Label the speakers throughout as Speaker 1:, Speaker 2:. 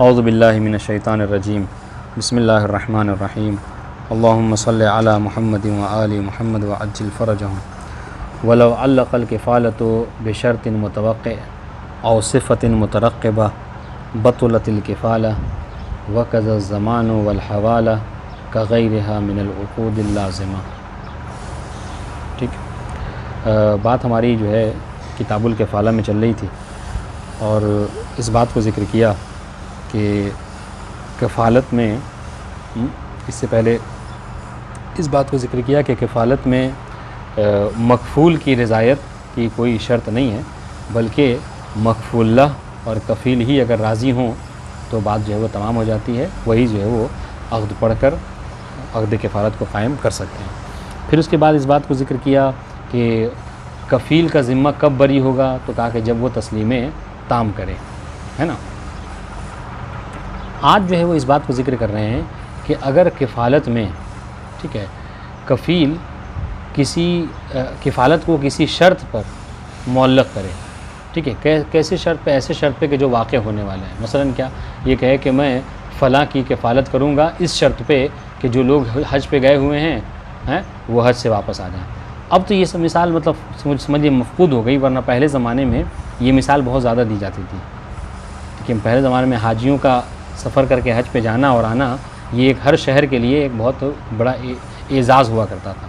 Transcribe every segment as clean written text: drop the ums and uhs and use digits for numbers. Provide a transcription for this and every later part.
Speaker 1: औज़ु बिल्लाहि मिनश शैतानिर रजीम बिस्मिल्लाहिर रहमानिर रहीम अल्लाहुम्मा सल्लि अला मुहम्मदिन व आलि मुहम्मद व अज्जिल फ़रजहुम वलौ अल्लक़ल किफ़ालतु बिशर्तिन मुतवक़्क़ि औ सिफ़तिन मुतरक़्क़िबा बतुलतिल किफ़ाला व कज़ा ज़मानु वल हवाला का गैरिहा मिनल उक़ूदिल लाज़िमा। ठीक, बात हमारी जो है किताबुल किफ़ाला में चल रही थी और इस बात को ज़िक्र किया कि कफ़ालत में इससे पहले इस बात को ज़िक्र किया कि कफ़ालत में मकफूल की रज़ायत की कोई शर्त नहीं है, बल्कि मकफूल्लाह और कफ़ील ही अगर राज़ी हों तो बात जो है वो तमाम हो जाती है। वही जो है वो अक़्द पढ़कर अक़्द कफ़ालत को क़ायम कर सकते हैं। फिर उसके बाद इस बात को ज़िक्र किया कि कफ़ील का ज़िम्मा कब बरी होगा, तो कहा कि जब वो तस्लीमें ताम करे, है ना। आज जो है वो इस बात को ज़िक्र कर रहे हैं कि अगर किफ़ालत में, ठीक है, कफ़ील किसी किफ़ालत को किसी शर्त पर मुअल्लक़ करे, ठीक है, कैसे शर्त पे, ऐसे शर्त पे कि जो वाक़ होने वाला है। मसलन क्या, ये कहे कि मैं फ़लाँ की किफ़ालत करूँगा इस शर्त पे कि जो लोग हज पे गए हुए हैं वो हज से वापस आ जाएँ। अब तो ये सब मिसाल मतलब समझिए मफ़क़ूद हो गई, वरना पहले ज़माने में ये मिसाल बहुत ज़्यादा दी जाती थी। लेकिन पहले ज़माने में हाजियों का सफ़र करके हज पे जाना और आना, ये एक हर शहर के लिए एक बहुत बड़ा एज़ाज़ हुआ करता था।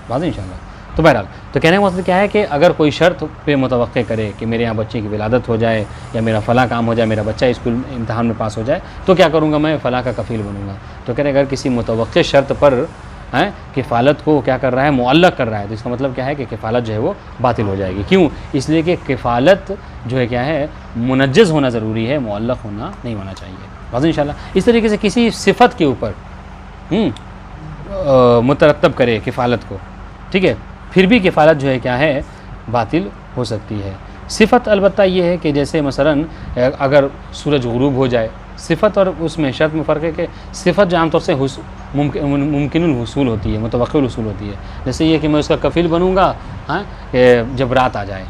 Speaker 1: बात है इंशाअल्लाह। तो बहरहाल, तो कहने का मतलब क्या है कि अगर कोई शर्त पे मुतवक्के करे कि मेरे यहाँ बच्चे की विलादत हो जाए या मेरा फ़लाँ काम हो जाए, मेरा बच्चा स्कूल इम्तिहान में पास हो जाए, तो क्या करूँगा, मैं फ़लाँ का कफ़ील बनूँगा। तो कह रहे अगर किसी मुतवक्के शर्त पर किफ़ालत को क्या कर रहा है, मुअल्लक़ कर रहा है, तो इसका मतलब क्या है कि किफ़ालत जो है वो बातिल हो जाएगी। क्यों? इसलिए कि किफ़ालत जो है क्या है, मुनज्जज़ होना ज़रूरी है, मुअल्लक़ होना नहीं होना चाहिए। बस इंशाअल्लाह इस तरीके से किसी सिफ़त के ऊपर मुतरत्तब करे किफ़ालत को, ठीक है, फिर भी किफ़ालत जो है क्या है, बातिल हो सकती है। सिफ़त अलबत्ता ये है कि जैसे मसलन अगर सूरज गुरूब हो जाए, सिफ़त और उसमें शर्त में फ़र्क है कि सिफ़त जो आमतौर से मुमकिनुल हुसूल होती है, मुतवक्किल हुसूल होती है। जैसे ये कि मैं उसका कफ़ील बनूँगा जब रात आ जाए,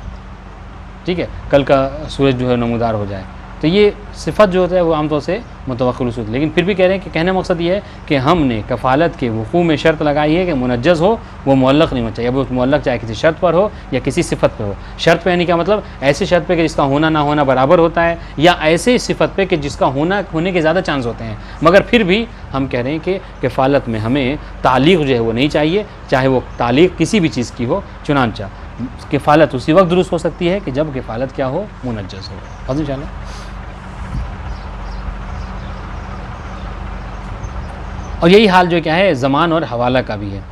Speaker 1: ठीक है, कल का सूरज जो है नमूदार हो जाए, तो ये सिफ़त जो होता है वो आमतौर से मुतवक्किल हुसूल। लेकिन फिर भी कह रहे हैं कि कहने का मकसद ये है कि हमने कफ़ालत के वक़ूअ में शर्त लगाई है कि मुनज्जज़ हो, वो मुअल्लक़ नहीं होना चाहिए। अब वो मुअल्लक़ चाहे किसी शर्त पर हो या किसी सिफ़त पर हो। शर्त पे यानी क्या मतलब, ऐसी शर्त पे कि जिसका होना ना होना बराबर होता है, या ऐसे सिफ़त पे कि जिसका होने के ज़्यादा चांस होते हैं। मगर फिर भी हम कह रहे हैं कि कफ़ालत में हमें तालीक़ जो है वो नहीं चाहिए, चाहे वो तालीक़ किसी भी चीज़ की हो। चुनांचा किफ़ालत उसी वक्त दुरुस्त हो सकती है कि जब किफ़ालत क्या हो, मुनज्जज़ हो। बस इंशाअल्लाह। और यही हाल जो क्या है ज़मान और हवाला का भी है,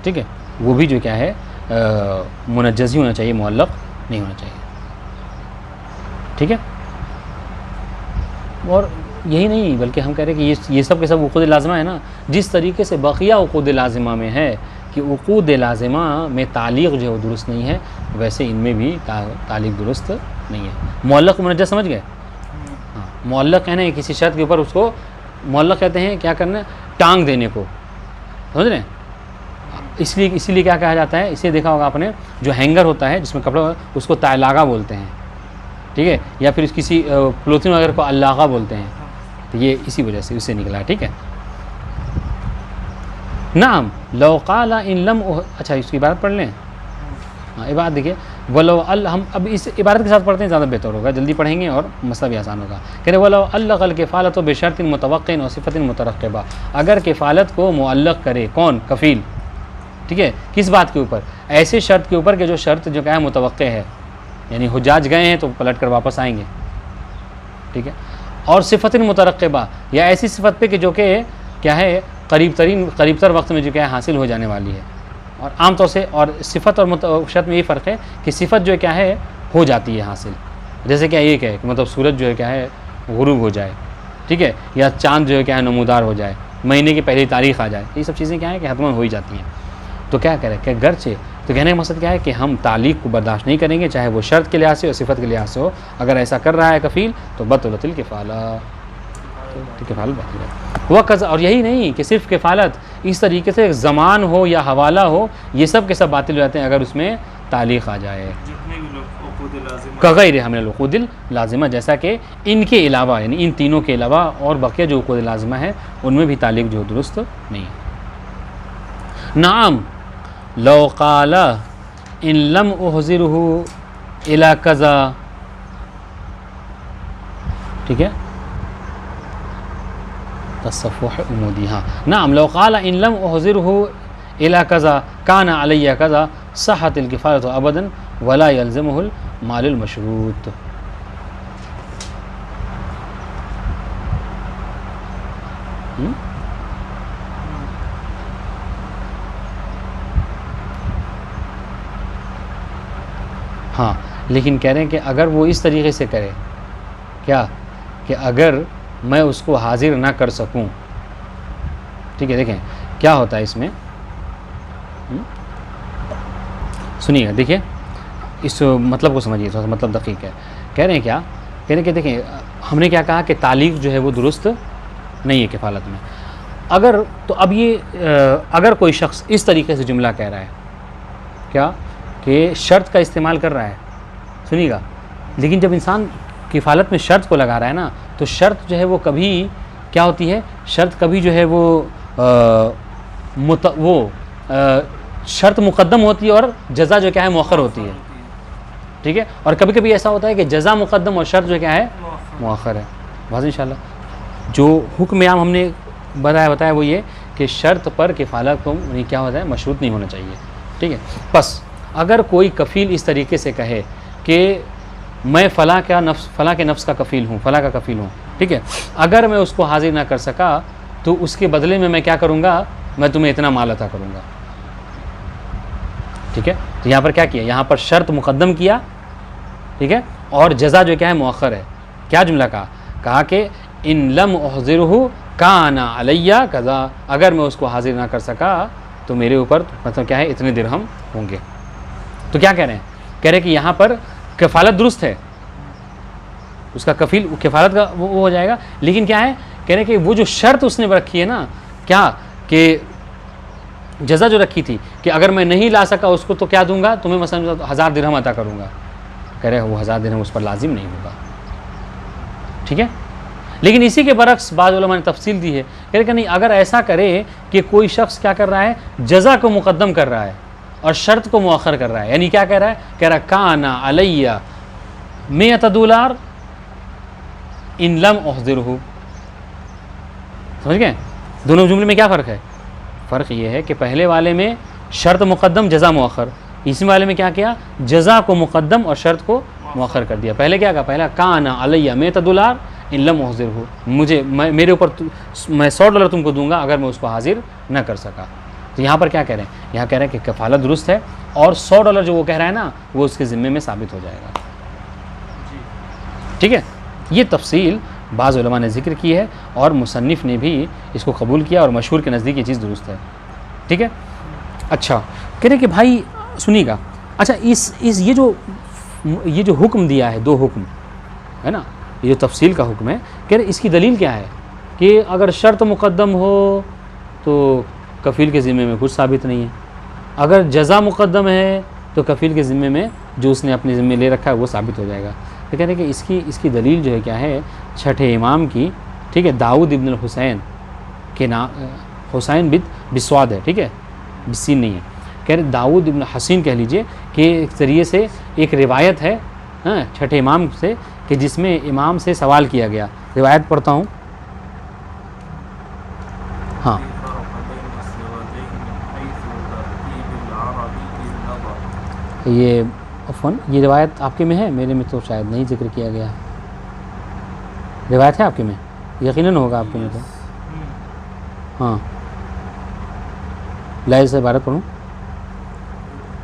Speaker 1: ठीक है, वो भी जो क्या है मुनज्जज़ ही होना चाहिए, मुअल्लक़ नहीं होना चाहिए, ठीक है। और यही नहीं बल्कि हम कह रहे हैं कि ये सब के सब उक़ूद लाज़िमा है ना। जिस तरीके से बक़िया उक़ूद लाज़िमा में है कि उक़ूद लाज़िमा में तालीक़ जो है वो दुरुस्त नहीं है, वैसे इनमें भी तालीक़ दुरुस्त नहीं है। मुअल्लक़ मुनज्जज़ समझ गए? हाँ, मुअल्लक़ कहना है किसी शर्त के ऊपर उसको मुअल्लक़ कहते हैं, क्या करना, टांग देने को, समझ रहे हैं। इसीलिए क्या कहा जाता है, इसे देखा होगा आपने, जो हैंगर होता है जिसमें कपड़ा, उसको तायलागा बोलते हैं, ठीक है, या फिर किसी प्लोथिन वगैरह को अल्लागा बोलते हैं। तो ये इसी वजह से उससे निकला है, ठीक है। नाम लौ क़ाला इन लम, अच्छा इसकी इबारत पढ़ लें। हाँ, इबारत देखिए, वलो अल, हम अब इस इबारत के साथ पढ़ते हैं, ज़्यादा बेहतर होगा, जल्दी पढ़ेंगे और मसला भी आसान होगा। कह रहे वलो अल्लक़ल किफ़ालत बिशर्तिन मुतवक्किन व सिफ़तिन मुतरक़्क़िबा, अगर किफ़ालत को मुअल्लक़ करे कौन, कफ़ील, ठीक है, किस बात के ऊपर, ऐसे शर्त के ऊपर कि जो शर्त जो क्या है मुतवक्के है, यानी हुज्जाज गए हैं तो पलट कर वापस आएंगे, ठीक है, और सिफ़तिन मुतरक़्क़िबा, या ऐसी सिफ़त पे कि जो कि क्या है करीबतर वक्त में जो क्या है हासिल हो जाने वाली है। और आमतौर से और सिफ़त और शर्त में ये फ़र्क है कि सिफ़त जो है क्या है हो जाती है हासिल। जैसे क्या ये है कि मतलब सूरज जो है क्या है गुरूब हो जाए, ठीक है, या चाँद जो है क्या है नमूदार हो जाए, महीने की पहली तारीख़ आ जाए, ये सब चीज़ें क्या है कि हतमन हो ही जाती हैं। तो क्या करें कि गर्चे, तो कहने का मकसद क्या है कि हम तालीक़ को बर्दाश्त नहीं करेंगे, चाहे वो शर्त के लिहाज से और सिफ़त के लिहाज से हो। अगर ऐसा कर रहा है कफ़ील तो बतुलतिल किफ़ाला, तो किफ़ालत बातिल है। वक़्त, और यही नहीं कि सिर्फ़ किफ़ालत, इस तरीके से ज़मान हो या हवाला हो, ये सब के सब बातिल हो जाते हैं अगर उसमें तालीक़ आ जाए।
Speaker 2: जितने भी लोग उक़ूद
Speaker 1: कगैर हमिल उक़ूदिल लाजिमा, जैसा कि इनके अलावा यानी इन तीनों के अलावा और बकिया जो उक़ूद लाजिमा है उनमें भी तालीक़ जो दुरुस्त नहीं है। नाम लौ क़ाला इन लम उहज़िरहु इला कज़ा, ठीक है, तसफ़ुह उमूदी, हाँ नाम लौ क़ाला इन लम उहज़िरहु इला कज़ा काना अलैया कज़ा सह्हतिल किफ़ायतु अबदन वला यल्ज़मुहुल मालुल मशरूत। हाँ, लेकिन कह रहे हैं कि अगर वो इस तरीके से करे, क्या कि अगर मैं उसको हाजिर ना कर सकूं, ठीक है, देखें क्या होता है इसमें, सुनिएगा, देखिए इस मतलब को समझिए, थोड़ा मतलब दकीक है। कह रहे हैं क्या, कह रहे हैं कि देखें हमने क्या कहा कि तालीक़ जो है वो दुरुस्त नहीं है किफ़ालत में। अगर तो अब ये अगर कोई शख्स इस तरीके से जुमला कह रहा है, क्या कि शर्त का इस्तेमाल कर रहा है, सुनिएगा, लेकिन जब इंसान किफ़ालत में शर्त को लगा रहा है ना, तो शर्त जो है वो कभी क्या होती है, शर्त कभी जो है वो शर्त मुक़द्दम होती है और जज़ा जो क्या है मुअख़्ख़र होती है, ठीक है, और कभी कभी ऐसा होता है कि जज़ा मुक़द्दम और शर्त जो क्या है मुअख़्ख़र है। बस इंशाल्लाह जो हुक्म आम हमने बताया वो ये कि शर्त पर किफ़ालत को नहीं क्या होता है, मशरूत नहीं होना चाहिए, ठीक है। बस अगर कोई कफ़ील इस तरीके से कहे कि मैं फ़लाँ के नफ्स का कफ़ील हूँ, फ़लाँ का कफ़ील हूँ, ठीक है, अगर मैं उसको हाजिर ना कर सका तो उसके बदले में मैं क्या करूँगा, मैं तुम्हें इतना माल अता करूँगा, ठीक है। तो यहाँ पर क्या किया, यहाँ पर शर्त मुक़द्दम किया, ठीक है, और जज़ा जो क्या है मुअख़्ख़र है। क्या जुमला कहा कि इन लम उहज़िरहु काना अलैया कज़ा, अगर मैं उसको हाजिर ना कर सका तो मेरे ऊपर मतलब क्या है इतने दिरहम होंगे। तो क्या कह रहे हैं, कह रहे हैं कि यहाँ पर कफ़ालत दुरुस्त है, उसका कफ़ील किफ़ालत का वो हो जाएगा, लेकिन क्या है, कह रहे हैं कि वो जो शर्त उसने रखी है ना, क्या कि जज़ा जो रखी थी कि अगर मैं नहीं ला सका उसको तो क्या दूंगा तुम्हें, मसलन 1000 दिरहम अता करूँगा, कह रहे हैं वो 1000 दिरहम उस पर लाजिम नहीं होगा, ठीक है। लेकिन इसी के बरक्स बाद उलमा ने तफसील दी है, कह रहे कि नहीं, अगर ऐसा करे कि कोई शख्स क्या कर रहा है, जज़ा को मुक़द्दम कर रहा है और शर्त को मुअख़्ख़र कर रहा है, यानी क्या कह रहा है, कह रहा है काना अलैया $100 इन लम उहज़िरहु, समझ गए। दोनों जुमले में क्या फ़र्क है, फ़र्क ये है कि पहले वाले में शर्त मुक़द्दम जज़ा मुअख़्ख़र, इसी वाले में क्या किया, जज़ा को मुक़द्दम और शर्त को मुअख़्ख़र कर दिया। पहले क्या कहा, पहला काना अलैया $100 इन लम उहज़िरहु, मेरे ऊपर मैं $100 तुमको दूंगा अगर मैं उसको हाजिर न कर सका। तो यहाँ पर क्या कह रहे हैं, यहाँ कह रहे हैं कि कफ़ालत दुरुस्त है और $100 जो वो कह रहा है ना वो उसके ज़िम्मे में साबित हो जाएगा, ठीक है। ये तफसील बाज़ उलमा ने ज़िक्र की है और मुसन्निफ़ ने भी इसको कबूल किया और मशहूर के नज़दीक ये चीज़ दुरुस्त है, ठीक है। अच्छा, कह रहे कि भाई सुनिएगा, अच्छा इस ये जो हुक्म दिया है, 2 हुक्म है ना, ये जो तफसील का हुक्म है, कह रहे इसकी दलील क्या है कि अगर शर्त मुक़द्दम हो तो कफ़ील के ज़िम्मे में कुछ साबित नहीं है, अगर जज़ा मुक़द्दम है तो कफ़ील के ज़िम्मे में जो उसने अपने ज़िम्मे ले रखा है वो साबित हो जाएगा। तो कह रहे हैं कि इसकी दलील जो है क्या है, छठे इमाम की, ठीक है, दाऊद इब्न हुसैन के नाम, हुसैन बिस्वाद है, ठीक है, बिस्सीन नहीं है, कह रहे दाऊद इब्न हसीन कह लीजिए कि एक ज़रिए से एक रिवायत है, हाँ, छठे इमाम से, कि जिसमें इमाम से सवाल किया गया। रिवायत पढ़ता हूँ, हाँ, ये अफ़वन ये रिवायत आपके में है, मेरे में तो शायद नहीं जिक्र किया गया है। रिवायत है आपके में, यकीनन होगा आपके में तो, हाँ, लाइल से इबारत पढ़ूँ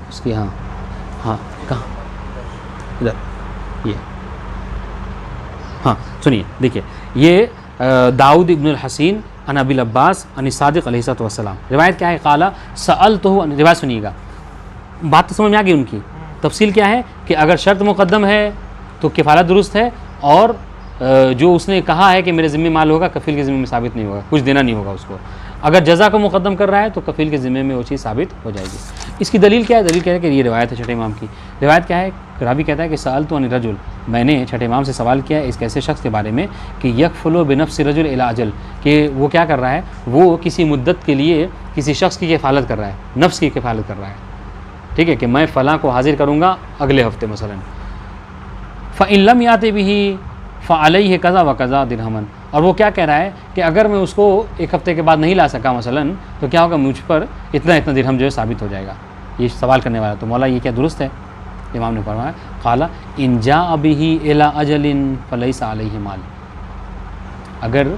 Speaker 1: उसकी, हाँ हाँ, कहाँ, इधर, ये, हाँ सुनिए, देखिए ये दाऊद इब्न हसीन अन अबिल अब्बास अन सादिक़ अलैहिस्सलाम, रिवायत क्या है, काला सअलतहु, रिवायत सुनिएगा, बात तो समझ में आ गई उनकी। तफसील क्या है कि अगर शर्त मुक़द्दम है तो किफ़ालत दुरुस्त है, और जो उसने कहा है कि मेरे ज़िम्मे माल होगा, कफ़ील के ज़िम्मे में साबित नहीं होगा, कुछ देना नहीं होगा उसको। अगर जज़ा को मुक़द्दम कर रहा है तो कफ़ील के ज़िम्मे में वो चीज़ साबित हो जाएगी। इसकी दलील क्या है, दलील क्या है कि ये रिवायत है छठे इमाम की। रिवायत क्या है, फिर रावी कहता है कि साल तो रजुल, मैंने छठे इमाम से सवाल किया इस ऐसे शख्स के बारे में कि यकफुलु बिनफ्सि रजुल इला अजल, कि वो क्या कर रहा है, वो किसी मुद्दत के लिए किसी शख्स की किफ़ालत कर रहा है, नफ्स की किफ़ालत कर रहा है, ठीक है, कि मैं फ़लाँ को हाजिर करूँगा अगले हफ्ते मसलन, फ़इन लम याति बिही फ़अलैहि कज़ा व कज़ा दिरहमन, और वो क्या कह रहा है कि अगर मैं उसको एक हफ़्ते के बाद नहीं ला सका मसलन, तो क्या होगा, मुझ पर इतना इतना दिरहम जो है साबित हो जाएगा। ये सवाल करने वाला, तो मौला ये क्या दुरुस्त है? इमाम ने फरमाया क़ाला इन जाअ बिही इला अजलिन फ़लैसा अलैहि माल, अगर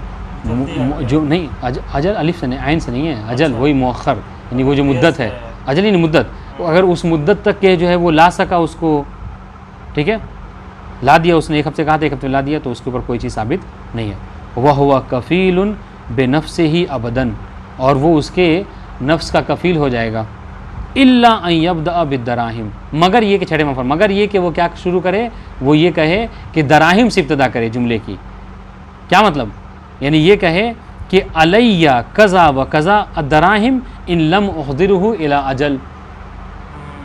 Speaker 1: जो नहीं अजल अलिफ से नहीं, आइन से नहीं है, अजल वही मुअख्खर, यानी वो जो मुद्दत है, अजल यानी मुद्दत, अगर उस मुद्दत तक के जो है वो ला सका उसको, ठीक है, ला दिया उसने, एक हफ्ते कहा था, एक हफ्ते ला दिया, तो उसके ऊपर कोई चीज़ साबित नहीं है। वह हुआ कफ़ीलुन बेनफ्सिही अबदन, और वो उसके नफ्स का कफ़ील हो जाएगा, इल्ला अन यब्दा बिद्दराहिम, मगर ये कि छठे मफर, मगर ये कि वो क्या शुरू करे, वो ये कहे कि दराहिम से इब्तदा करे जुमले की। क्या मतलब? यानी ये कहे कि अलैया कज़ा व कज़ा अद्दराहिम इन लम उहदिरुहु इला अजल,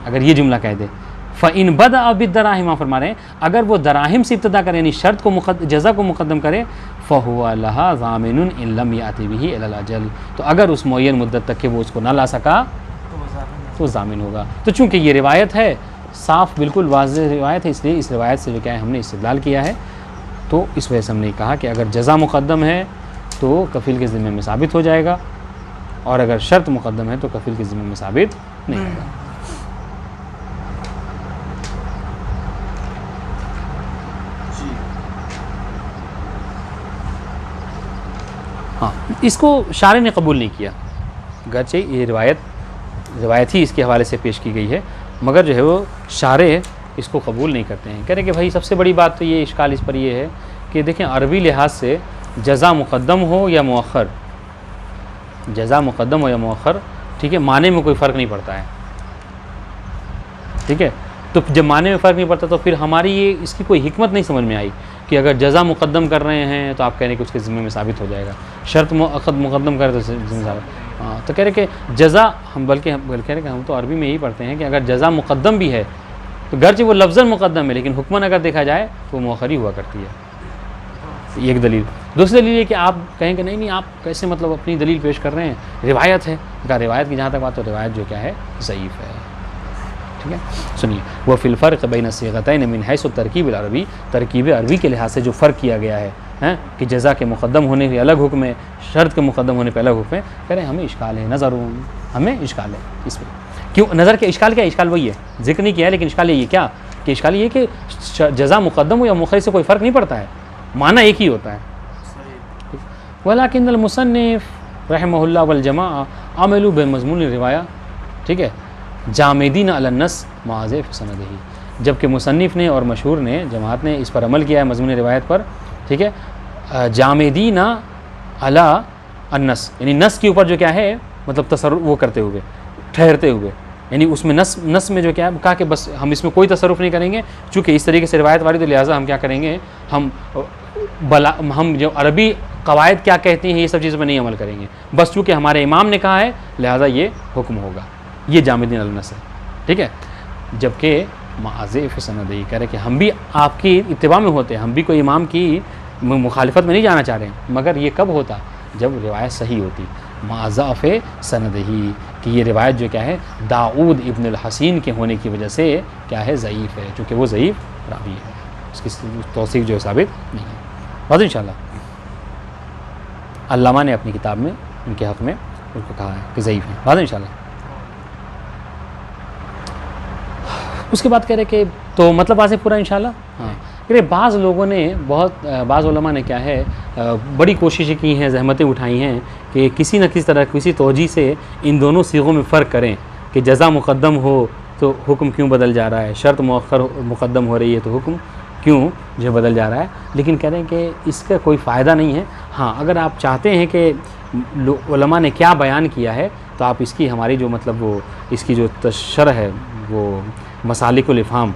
Speaker 1: अगर ये जुमला कह दे, फ़इन बदा बिद्दराहिम, फरमा रहे हैं अगर वो दराहिम से इब्तदा करे, यानी शर्त को जज़ा को मुक़द्दम करे, फ़हुवा लहा ज़ामिनुन इन लम याति बिही इलल अजल, तो अगर उस मुअय्यन मुद्दत तक के वो उसको ना ला सका तो ज़ामिन होगा। तो चूँकि ये रिवायत है, साफ़ बिल्कुल वाज़ेह रिवायत है, इसलिए इस रिवायत से जो क्या है हमने इस्तेदलाल किया है, तो इस वजह से हमने कहा कि अगर जज़ा मुक़द्दम है तो कफ़ील के ज़िम्मे में साबित हो जाएगा, और अगर शर्त मुक़द्दम है तो कफ़ील के ज़िम्मे में साबित नहीं होगा। हाँ, इसको शारे ने कबूल नहीं किया, गरचे ये रिवायत ही इसके हवाले से पेश की गई है, मगर जो है वो शारे इसको कबूल नहीं करते हैं। कह रहे हैं कि भाई सबसे बड़ी बात तो ये इश्काल इस पर ये है कि देखें अरबी लिहाज से जज़ा मुक़द्दम हो या मुअख्खर, जज़ा मुक़द्दम हो या मुअख्खर, ठीक है, माने में कोई फ़र्क नहीं पड़ता है, ठीक है। तो जब माने में फ़र्क नहीं पड़ता तो फिर हमारी ये इसकी कोई हिकमत नहीं समझ में आई कि अगर जज़ा मुक़द्दम कर रहे हैं तो आप कह रहे हैं कि उसके ज़िम्मे में साबित हो जाएगा, शर्त मुक़द्दम कर तो ज़िम्मेदार। हाँ, तो कह रहे कि जज़ा हम बल्कि कह रहे कि हम तो अरबी में यही पढ़ते हैं कि अगर जज़ा मुक़द्दम भी है तो गर्चे वो लफ्ज़न मुक़द्दम है, लेकिन हुक्मन अगर देखा जाए तो मुअख्खर ही हुआ करती है। एक दलील। दूसरी दलील है कि आप कहें कि नहीं आप कैसे मतलब अपनी दलील पेश कर रहे हैं, रिवायत है, रिवायत की जहाँ तक बात तो रिवायत जो क्या है ज़ईफ़ है, ठीक है। सुनिए, वह फ़िल फ़र्क़ बैन सिग़तैन मिन हैसु तरकीब अरबी, तरकीब अरबी के लिहाज से जो फ़र्क किया गया है कि जज़ा के मुक़द्दम होने पे अलग हुक्म है, शर्त के मुक़द्दम होने पे अलग हुक्म है, कह रहे हैं हमें इश्काल है, नज़र हमें इश्काल है इसमें। क्यों नज़र के इश्काल क्या है? इश्काल वही है, जिक्र नहीं किया है, लेकिन इश्काल ये क्या कि इश्काल ये कि जज़ा मुक़द्दम हो या मुअख्खर से कोई फ़र्क नहीं पड़ता है, माना एक ही होता है। वलाकिन अल मुसन्निफ़ रहमहुल्लाह वल जमाअ अमलू बिमज़मून रिवाया, ठीक है, जामिदीन अला नस माज़िफ़ सनदही, जबकि मुसन्निफ़ ने और मशहूर ने जमात ने इस पर अमल किया है मज़मून रिवायत पर, ठीक है, जामिदीन अला अन्नस, यानी नस के ऊपर जो क्या है मतलब तसर्रुफ़ वो करते हुए, ठहरते हुए, यानी उसमें नस में जो क्या है कहा कि बस हम इसमें कोई तसर्रुफ़ नहीं करेंगे, चूँकि इस तरीके से रिवायत वाली, तो लिहाजा हम क्या करेंगे, हम जो अरबी कवायद क्या कहती हैं ये सब चीज़ों पर नहीं अमल करेंगे, बस चूँकि हमारे इमाम ने कहा है लिहाजा ये हुक्म होगा। ये जामिदीन अला नस है, ठीक है। जबकि माज़िफ़ सनदी कह रहे कि हम भी आपकी इत्तिबा में होते हैं, हम भी कोई इमाम की मुखालिफत में नहीं जाना चाह रहे हैं, मगर ये कब होता जब रिवायत सही होती, माज़ाफ़ सनदही, कि ये रिवायत जो क्या है दाऊद इब्न अल हसीन के होने की वजह से क्या है ज़ईफ़ है, चूँकि वो ज़ईफ़ रावी है, उसकी तौसीफ़ जो है साबित नहीं है। बात इंशाअल्लाह अल्लामा ने अपनी किताब में उनके हक़ में उनको कहा है कि ज़ईफ़ है, बात इंशाअल्लाह। उसके बाद कह रहे कि तो मतलब आज पूरा इंशाअल्लाह। हाँ, कह रहे बाज़ लोगों ने बाज़ उलमा ने क्या है बड़ी कोशिशें की हैं, ज़हमतें उठाई हैं कि किसी न किसी तरह किसी तौजी से इन दोनों सीगों में फ़र्क करें कि जज़ा मुक़द्दम हो तो हुक्म क्यों बदल जा रहा है, शर्त मुअख्खर मुक़द्दम हो रही है तो हुक्म क्यों जो बदल जा रहा है। लेकिन कह रहे हैं कि इसका कोई फ़ायदा नहीं है। हाँ, अगर आप चाहते हैं कि उलमा ने क्या बयान किया है तो आप इसकी हमारी जो मतलब वो इसकी जो तशरह है वो मसालिकुल इफ़हाम,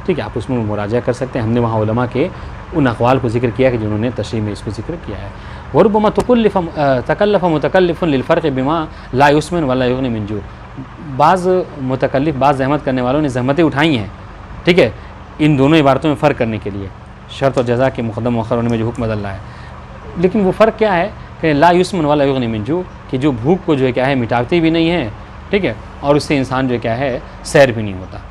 Speaker 1: ठीक है, आप उसमें मुराजा कर सकते हैं। हमने वहाँ उलमा के उन अक़वाल को ज़िक्र किया कि जिन्होंने तशरीह में इसको ज़िक्र किया है। वरुब्बमा तकल्लफ़ मुतकल्लिफ़ुन लिल फ़र्क़ बिमा ला युस्मिन वला युग़नी मिन जू, बाज़ मुतकल्लिफ़ बाज़ ज़हमत करने वालों ने ज़हमतें उठाई हैं ठीक है, इन दोनों इबारतों में फ़र्क करने के लिए शर्त और जज़ा के मुक़द्दम मुअख़्ख़र होने में जो हुक्म बदल रहा है, लेकिन वो फ़र्क क्या है कि ला युस्मन वाला युग़नी मिन जू, कि जो भूख को जो है क्या है मिटाती भी नहीं है, ठीक है, और उससे इंसान जो क्या है सैर भी नहीं होता।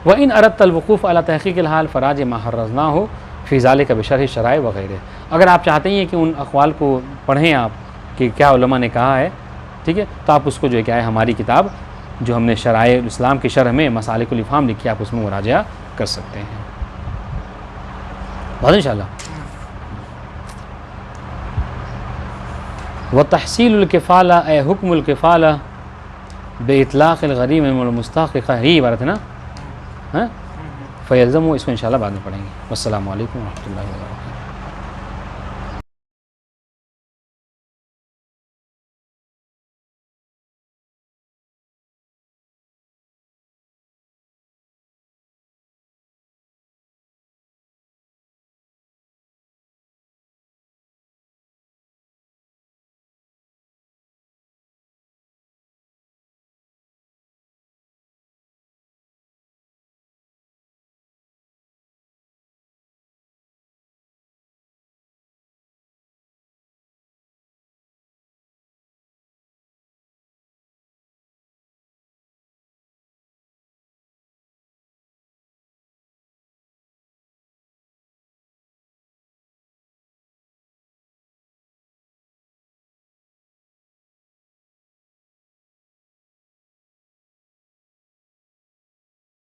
Speaker 1: व इन अरदत अल-वक़ूफ़ अला तहक़ीक़िल हाल फ़राज मा हर्रज़नाहु फ़ी ज़ालिका बिशरह शराइ वग़ैरह। अगर आप चाहते हैं कि उन अक़वाल को पढ़ें आप कि क्या उलमा ने कहा है, ठीक है, तो आप उसको जो है क्या है हमारी किताब जो हमने शराए इस्लाम की शरह में मसालिकुल इफ़हाम लिखी, आप उसमें मुराजा कर सकते हैं। बहुत इंशाअल्लाह। व तहसीलुल किफ़ाला ए हुक्मुल किफ़ाला बेइतलाक़िल गरीब वल मुस्तहिक़, ही इबारत है ना, हाँ, फ़यल्ज़मु, इसको इंशाअल्लाह बाद में पढ़ेंगे। वस्सलामु अलैकुम व रहमतुल्लाहि व बरकातुहू।